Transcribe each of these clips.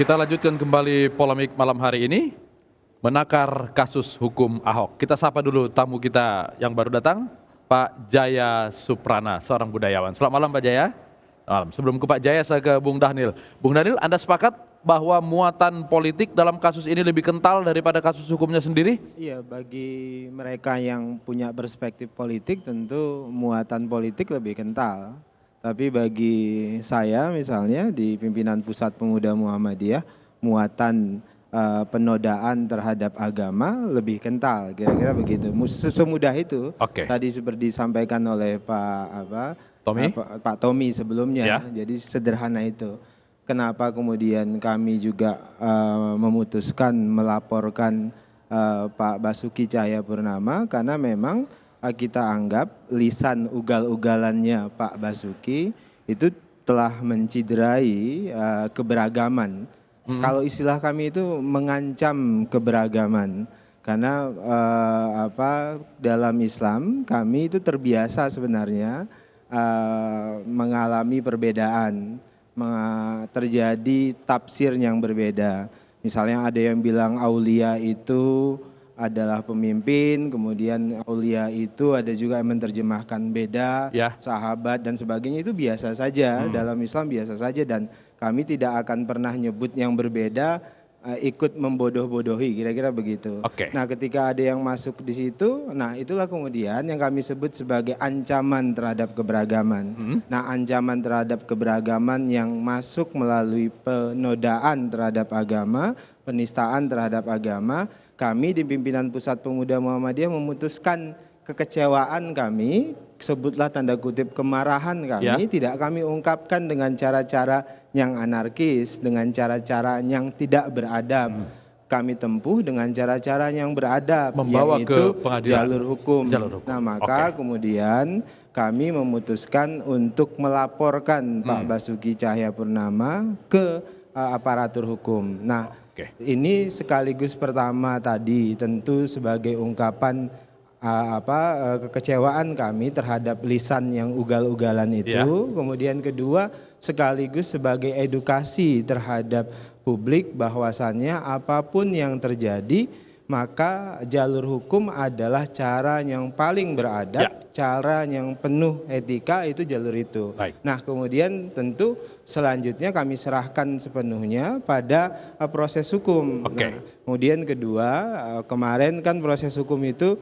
Kita lanjutkan kembali polemik malam hari ini, menakar kasus hukum Ahok. Kita sapa dulu tamu kita yang baru datang, Pak Jaya Suprana, seorang budayawan. Selamat malam Pak Jaya. Malam. Sebelum ke Pak Jaya, saya ke Bung Dhanil. Bung Dhanil, Anda sepakat bahwa muatan politik dalam kasus ini lebih kental daripada kasus hukumnya sendiri? Iya, bagi mereka yang punya perspektif politik tentu muatan politik lebih kental. Tapi bagi saya misalnya di pimpinan Pusat Pemuda Muhammadiyah, muatan penodaan terhadap agama lebih kental, kira-kira begitu. Semudah itu. Oke. Tadi seperti disampaikan oleh Pak Tommy sebelumnya. Ya. Jadi sederhana itu. Kenapa kemudian kami juga memutuskan melaporkan Pak Basuki Cahayapurnama, karena memang kita anggap lisan ugal-ugalannya Pak Basuki itu telah menciderai keberagaman. Kalau istilah kami itu mengancam keberagaman, karena dalam Islam kami itu terbiasa sebenarnya mengalami perbedaan, terjadi tafsir yang berbeda. Misalnya ada yang bilang aulia itu adalah pemimpin, kemudian aulia itu ada juga yang menerjemahkan beda, Ya. sahabat dan sebagainya, itu biasa saja, dalam Islam biasa saja, dan kami tidak akan pernah nyebut yang berbeda ikut membodoh-bodohi, kira-kira begitu. Oke. Nah, ketika ada yang masuk di situ, nah itulah kemudian yang kami sebut sebagai ancaman terhadap keberagaman. Nah, ancaman terhadap keberagaman yang masuk melalui penodaan terhadap agama, penistaan terhadap agama, kami di pimpinan Pusat Pemuda Muhammadiyah memutuskan kekecewaan kami, sebutlah tanda kutip kemarahan kami, tidak kami ungkapkan dengan cara-cara yang anarkis, dengan cara-cara yang tidak beradab. Kami tempuh dengan cara-cara yang beradab, Membawa yaitu ke pengadilan. jalur hukum. Nah, maka kemudian kami memutuskan untuk melaporkan Pak Basuki Cahayapurnama ke aparatur hukum. Nah, ini sekaligus pertama tadi tentu sebagai ungkapan kekecewaan kami terhadap lisan yang ugal-ugalan itu. Kemudian kedua, sekaligus sebagai edukasi terhadap publik bahwasannya apapun yang terjadi, maka jalur hukum adalah cara yang paling beradab, cara yang penuh etika, itu jalur itu. Nah, kemudian tentu selanjutnya kami serahkan sepenuhnya pada proses hukum. Nah, kemudian kedua, kemarin kan proses hukum itu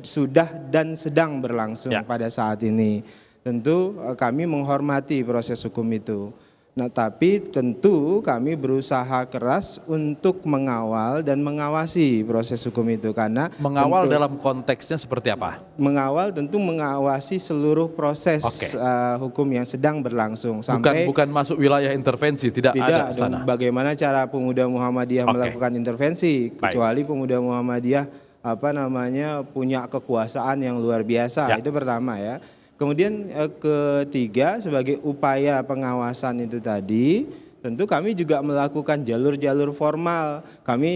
sudah dan sedang berlangsung pada saat ini. Tentu kami menghormati proses hukum itu. Nah, tapi tentu kami berusaha keras untuk mengawal dan mengawasi proses hukum itu, karena mengawal dalam konteksnya seperti apa? Mengawal tentu mengawasi seluruh proses hukum yang sedang berlangsung sampai bukan masuk wilayah intervensi, tidak ada sana. Bagaimana cara pemuda Muhammadiyah melakukan intervensi, kecuali pemuda Muhammadiyah punya kekuasaan yang luar biasa. Itu pertama ya. Kemudian ketiga, sebagai upaya pengawasan itu tadi, tentu kami juga melakukan jalur-jalur formal.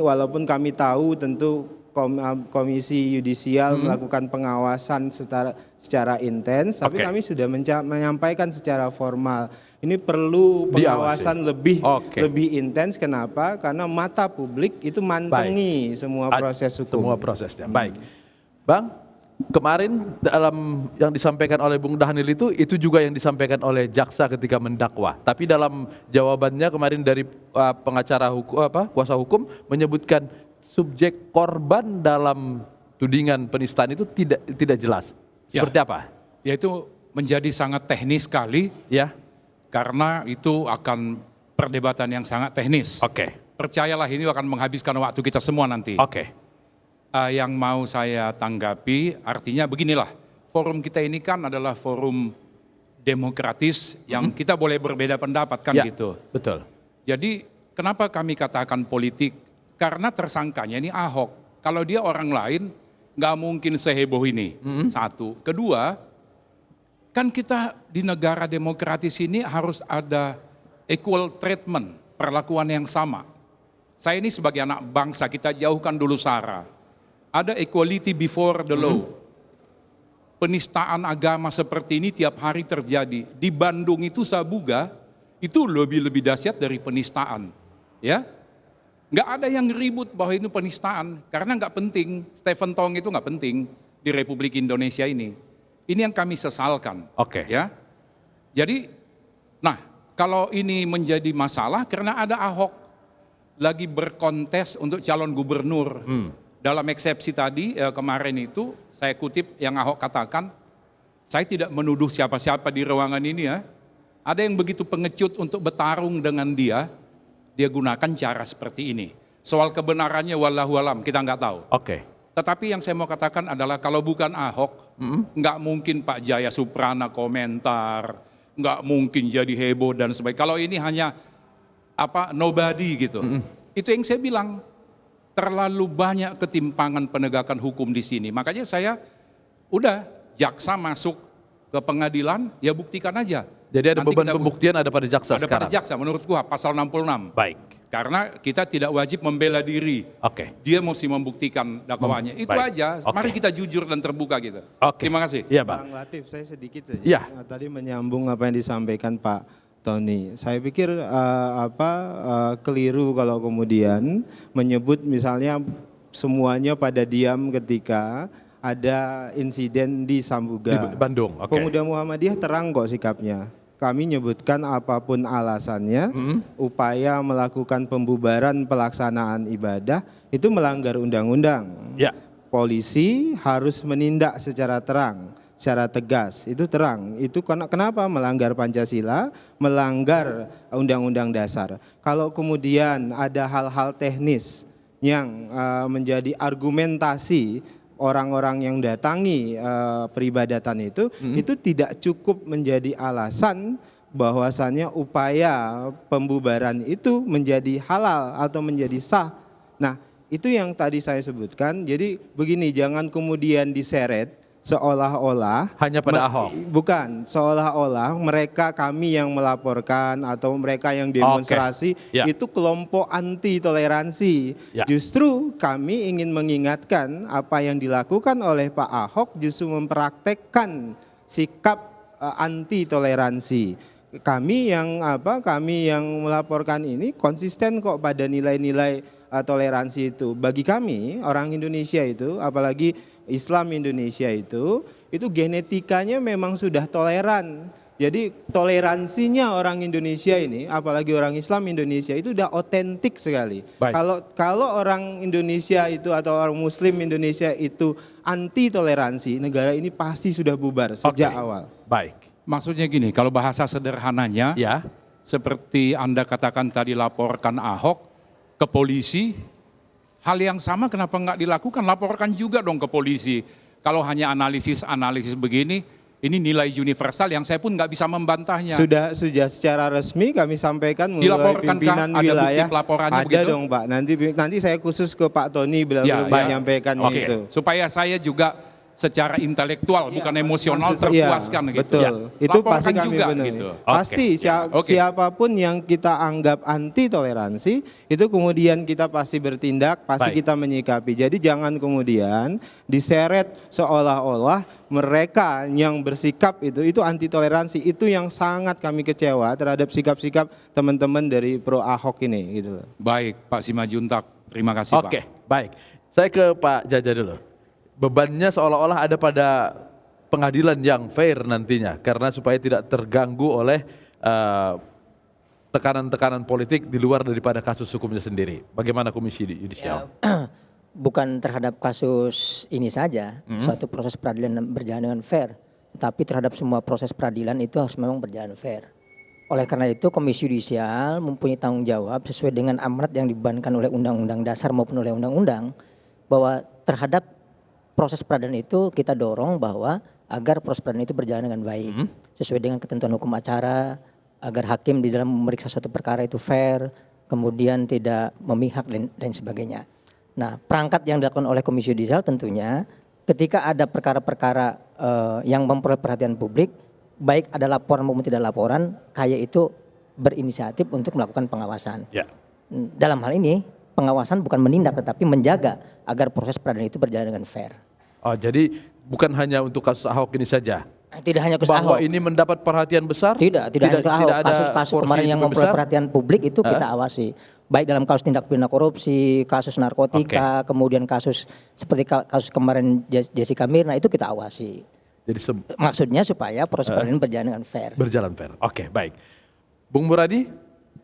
Walaupun kami tahu tentu Komisi Yudisial melakukan pengawasan secara intens, tapi kami sudah menyampaikan secara formal. Ini perlu pengawasan lebih intens. Kenapa? Karena mata publik itu mantengi semua proses hukum. Semua prosesnya. Baik, Bang. Kemarin dalam yang disampaikan oleh Bung Dhanil itu juga yang disampaikan oleh jaksa ketika mendakwa. Tapi dalam jawabannya kemarin dari pengacara kuasa hukum menyebutkan subjek korban dalam tudingan penistaan itu tidak jelas. Seperti apa? Ya, itu menjadi sangat teknis sekali. Ya. Karena itu akan perdebatan yang sangat teknis. Percayalah, ini akan menghabiskan waktu kita semua nanti. Yang mau saya tanggapi artinya beginilah, forum kita ini kan adalah forum demokratis yang kita boleh berbeda pendapat kan gitu. Betul. Jadi kenapa kami katakan politik? Karena tersangkanya ini Ahok. Kalau dia orang lain nggak mungkin seheboh ini. Satu. Kedua, kan kita di negara demokratis ini harus ada equal treatment, perlakuan yang sama. Saya ini sebagai anak bangsa, kita jauhkan dulu SARA. Ada equality before the law. Penistaan agama seperti ini tiap hari terjadi. Di Bandung itu Sabuga, itu lebih dahsyat dari penistaan. Ya, nggak ada yang ribut bahwa ini penistaan karena nggak penting. Stephen Tong itu nggak penting di Republik Indonesia ini. Ini yang kami sesalkan. Oke. Ya, jadi, nah kalau ini menjadi masalah karena ada Ahok lagi berkontes untuk calon gubernur. Dalam eksepsi tadi kemarin itu saya kutip yang Ahok katakan, saya tidak menuduh siapa-siapa di ruangan ini ya. Ada yang begitu pengecut untuk bertarung dengan dia gunakan cara seperti ini. Soal kebenarannya wallahu alam kita nggak tahu. Oke. Tetapi yang saya mau katakan adalah kalau bukan Ahok, nggak mungkin Pak Jaya Suprana komentar, nggak mungkin jadi heboh dan sebagainya. Kalau ini hanya nobody gitu. Itu yang saya bilang, terlalu banyak ketimpangan penegakan hukum di sini. Makanya saya udah jaksa masuk ke pengadilan, ya buktikan aja. Jadi ada Nanti beban kita pembuktian ada pada jaksa ada sekarang. pada jaksa menurut gua pasal 66. Baik. Karena kita tidak wajib membela diri. Oke. Dia mesti membuktikan dakwaannya. Itu Baik. aja. Oke. Mari kita jujur dan terbuka gitu. Oke. Terima kasih. Iya, Bang. Bang Latif, saya sedikit saja. Ya. Tadi menyambung apa yang disampaikan Pak Tony. Saya pikir keliru kalau kemudian menyebut misalnya semuanya pada diam ketika ada insiden di Sambuga. Di Bandung. Oke. Pemuda Muhammadiyah terang kok sikapnya. Kami nyebutkan apapun alasannya, upaya melakukan pembubaran pelaksanaan ibadah itu melanggar undang-undang. Ya. Polisi harus menindak secara terang, secara tegas. Itu terang. Itu kenapa melanggar Pancasila, melanggar Undang-Undang Dasar. Kalau kemudian ada hal-hal teknis yang menjadi argumentasi orang-orang yang datangi peribadatan itu tidak cukup menjadi alasan bahwasannya upaya pembubaran itu menjadi halal atau menjadi sah. Nah, itu yang tadi saya sebutkan. Jadi begini, jangan kemudian diseret seolah-olah Hanya pada Ahok. Bukan, seolah-olah kami yang melaporkan atau mereka yang demonstrasi Ya. itu kelompok anti toleransi. Ya. Justru kami ingin mengingatkan apa yang dilakukan oleh Pak Ahok justru mempraktekkan sikap anti toleransi. Kami yang melaporkan ini konsisten kok pada nilai-nilai toleransi itu. Bagi kami orang Indonesia itu, apalagi Islam Indonesia itu genetikanya memang sudah toleran. Jadi toleransinya orang Indonesia ini, apalagi orang Islam Indonesia itu udah otentik sekali. Baik. Kalau orang Indonesia itu atau orang Muslim Indonesia itu anti toleransi, negara ini pasti sudah bubar sejak awal. Baik. Maksudnya gini, kalau bahasa sederhananya, Ya. seperti Anda katakan tadi laporkan Ahok ke polisi, hal yang sama kenapa nggak dilakukan? Laporkan juga dong ke polisi. Kalau hanya analisis begini, ini nilai universal yang saya pun nggak bisa membantahnya. Sudah secara resmi kami sampaikan mulai Dilaporkankah? pimpinan Ada wilayah. bukti pelaporannya Ada begitu? dong Pak. Nanti saya khusus ke Pak Tony beliau Ya, menyampaikan Oke. itu. Supaya saya juga secara intelektual, bukan emosional, Iya, terpuaskan gitu. betul. Ya. Itu Laporkan pasti kami juga benar. gitu. Pasti Oke. siapapun yang kita anggap anti toleransi itu kemudian kita pasti bertindak, pasti Baik. kita menyikapi. Jadi jangan kemudian diseret seolah-olah mereka yang bersikap itu anti toleransi. Itu yang sangat kami kecewa terhadap sikap-sikap teman-teman dari pro Ahok ini gitu. Baik, Pak Simajuntak. Terima kasih, Pak. Oke, baik. Saya ke Pak Jaja dulu. Bebannya seolah-olah ada pada pengadilan yang fair nantinya, karena supaya tidak terganggu oleh tekanan-tekanan politik di luar daripada kasus hukumnya sendiri. Bagaimana Komisi Yudisial? Bukan terhadap kasus ini saja, suatu proses peradilan berjalan dengan fair, tetapi terhadap semua proses peradilan itu harus memang berjalan fair. Oleh karena itu Komisi Yudisial mempunyai tanggung jawab sesuai dengan amanat yang dibebankan oleh Undang-Undang Dasar maupun oleh Undang-Undang, bahwa terhadap proses peradilan itu kita dorong bahwa agar proses peradilan itu berjalan dengan baik, sesuai dengan ketentuan hukum acara, agar hakim di dalam memeriksa suatu perkara itu fair, kemudian tidak memihak dan lain sebagainya. Nah, perangkat yang dilakukan oleh Komisi Yudisial tentunya ketika ada perkara-perkara yang memperoleh perhatian publik, baik ada laporan maupun tidak laporan, KAY itu berinisiatif untuk melakukan pengawasan. Ya. Dalam hal ini pengawasan bukan menindak tetapi menjaga agar proses peradilan itu berjalan dengan fair. Oh, jadi bukan hanya untuk kasus Ahok ini saja, Tidak hanya kasus bahwa Ahok. ini mendapat perhatian besar? Tidak hanya ke Ahok. ada Kasus-kasus porsi kemarin yang lebih memperoleh besar? perhatian publik itu kita awasi. Baik dalam kasus tindak pidana korupsi, kasus narkotika, kemudian kasus seperti kasus kemarin Jessica Mirna itu kita awasi. Jadi Maksudnya supaya proses peradilan berjalan dengan fair. berjalan fair. Oke, baik. Bung Muradi,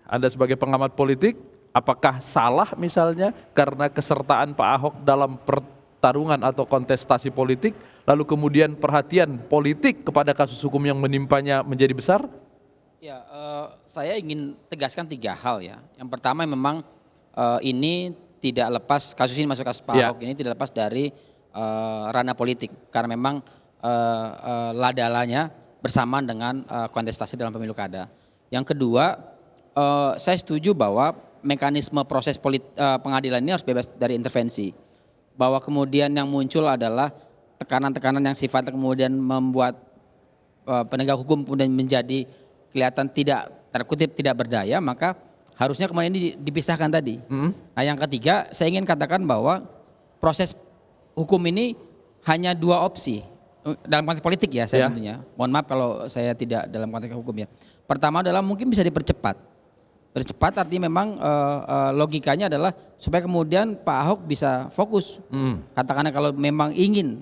Anda sebagai pengamat politik, apakah salah misalnya karena kesertaan Pak Ahok dalam pertarungan atau kontestasi politik, lalu kemudian perhatian politik kepada kasus hukum yang menimpanya menjadi besar? Ya, saya ingin tegaskan 3 hal ya. Yang pertama memang ini tidak lepas, kasus ini masuk kasus Pak Ahok ini tidak lepas dari ranah politik. Karena memang ladalanya bersamaan dengan kontestasi dalam pemilu kada. Yang kedua, saya setuju bahwa mekanisme proses pengadilan ini harus bebas dari intervensi. Bahwa kemudian yang muncul adalah tekanan-tekanan yang sifatnya kemudian membuat penegak hukum kemudian menjadi kelihatan tidak terkutip tidak berdaya, maka harusnya kemudian ini dipisahkan tadi. Nah yang ketiga, saya ingin katakan bahwa proses hukum ini hanya 2 opsi dalam konteks politik ya saya tentunya. Mohon maaf kalau saya tidak dalam konteks hukum ya. Pertama adalah mungkin bisa dipercepat. Percepat artinya memang logikanya adalah supaya kemudian Pak Ahok bisa fokus. Katakanlah kalau memang ingin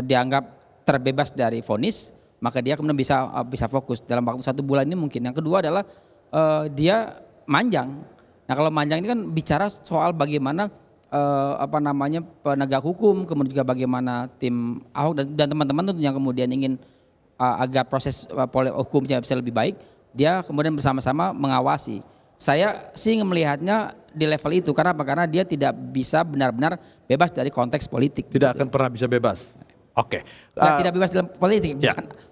dianggap terbebas dari vonis, maka dia kemudian bisa fokus dalam waktu 1 bulan ini mungkin. Yang kedua adalah dia manjang. Nah kalau manjang ini kan bicara soal bagaimana penegak hukum, kemudian juga bagaimana tim Ahok dan teman-teman tentunya kemudian ingin agar proses hukumnya bisa lebih baik, dia kemudian bersama-sama mengawasi. Saya sih melihatnya di level itu, karena apa? Karena dia tidak bisa benar-benar bebas dari konteks politik. Tidak akan pernah bisa bebas. Oke. Tidak bebas dalam politik,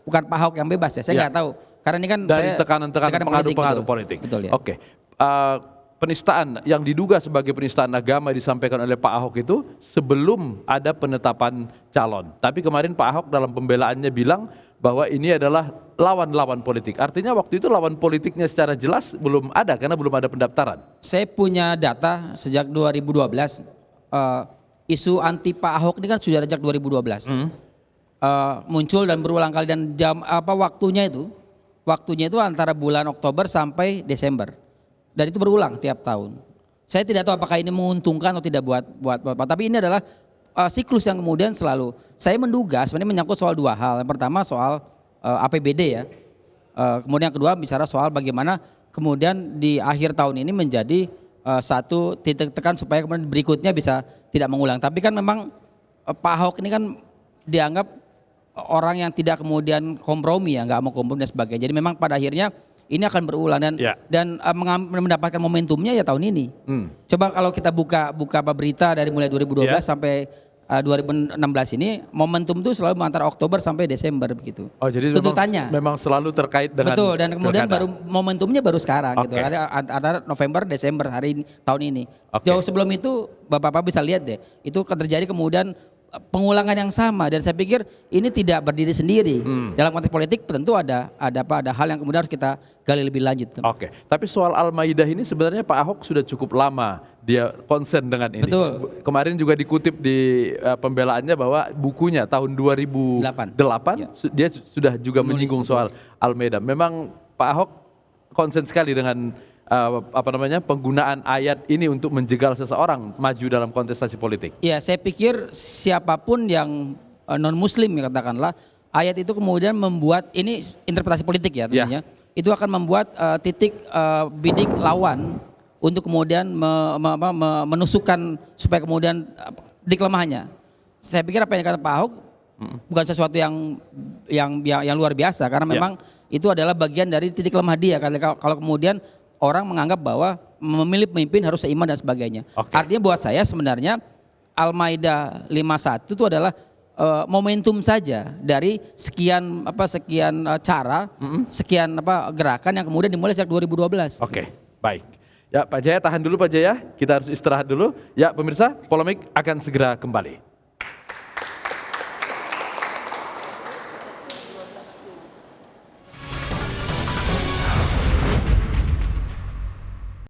bukan Pak Ahok yang bebas ya. Saya nggak tahu. Karena ini kan dari tekanan-tekanan pengaruh politik. Betul ya. Oke. Penistaan yang diduga sebagai penistaan agama disampaikan oleh Pak Ahok itu sebelum ada penetapan calon. Tapi kemarin Pak Ahok dalam pembelaannya bilang bahwa ini adalah lawan-lawan politik. Artinya waktu itu lawan politiknya secara jelas belum ada karena belum ada pendaftaran. Saya punya data sejak 2012, isu anti Pak Ahok ini kan sudah sejak 2012. Muncul dan berulang kali, dan waktunya itu antara bulan Oktober sampai Desember. Dan itu berulang tiap tahun. Saya tidak tahu apakah ini menguntungkan atau tidak buat tapi ini adalah siklus yang kemudian selalu. Saya menduga sebenarnya menyangkut soal 2 hal. Yang pertama soal APBD ya. Kemudian yang kedua bicara soal bagaimana kemudian di akhir tahun ini menjadi satu titik tekan supaya kemudian berikutnya bisa tidak mengulang. Tapi kan memang Pak Ahok ini kan dianggap orang yang tidak kemudian kompromi ya, nggak mau kompromi dan sebagainya. Jadi memang pada akhirnya ini akan berulang dan mendapatkan momentumnya ya tahun ini. Coba kalau kita buka berita dari mulai 2012 sampai 2016 ini, momentum itu selalu antara Oktober sampai Desember begitu. Oh jadi memang selalu terkait dengan. Betul, dan kemudian momentumnya baru sekarang gitu. Antara November Desember tahun ini. Jauh sebelum itu Bapak bisa lihat deh, itu terjadi kemudian pengulangan yang sama, dan saya pikir ini tidak berdiri sendiri. Dalam konteks politik tentu ada hal yang kemudian harus kita gali lebih lanjut. Oke. Tapi soal Al-Maidah ini sebenarnya Pak Ahok sudah cukup lama dia konsen dengan ini. Betul. Kemarin juga dikutip di pembelaannya bahwa bukunya tahun 2008 dia sudah juga menyinggung soal Al-Maidah. Memang Pak Ahok konsen sekali dengan penggunaan ayat ini untuk menjegal seseorang maju dalam kontestasi politik. Ya, saya pikir siapapun yang non muslim ya katakanlah, ayat itu kemudian membuat, ini interpretasi politik ya tentunya, itu akan membuat titik bidik lawan untuk kemudian menusukkan supaya kemudian di kelemahannya. Saya pikir apa yang dikatakan Pak Ahok bukan sesuatu yang luar biasa, karena memang itu adalah bagian dari titik lemah dia. Kalau kemudian orang menganggap bahwa memilih pemimpin harus seiman dan sebagainya. Artinya buat saya sebenarnya Al-Maidah 51 itu adalah momentum saja dari sekian cara, sekian gerakan yang kemudian dimulai sejak 2012. Oke, baik. Ya Pak Jaya, tahan dulu Pak Jaya, kita harus istirahat dulu. Ya pemirsa, Polemik akan segera kembali.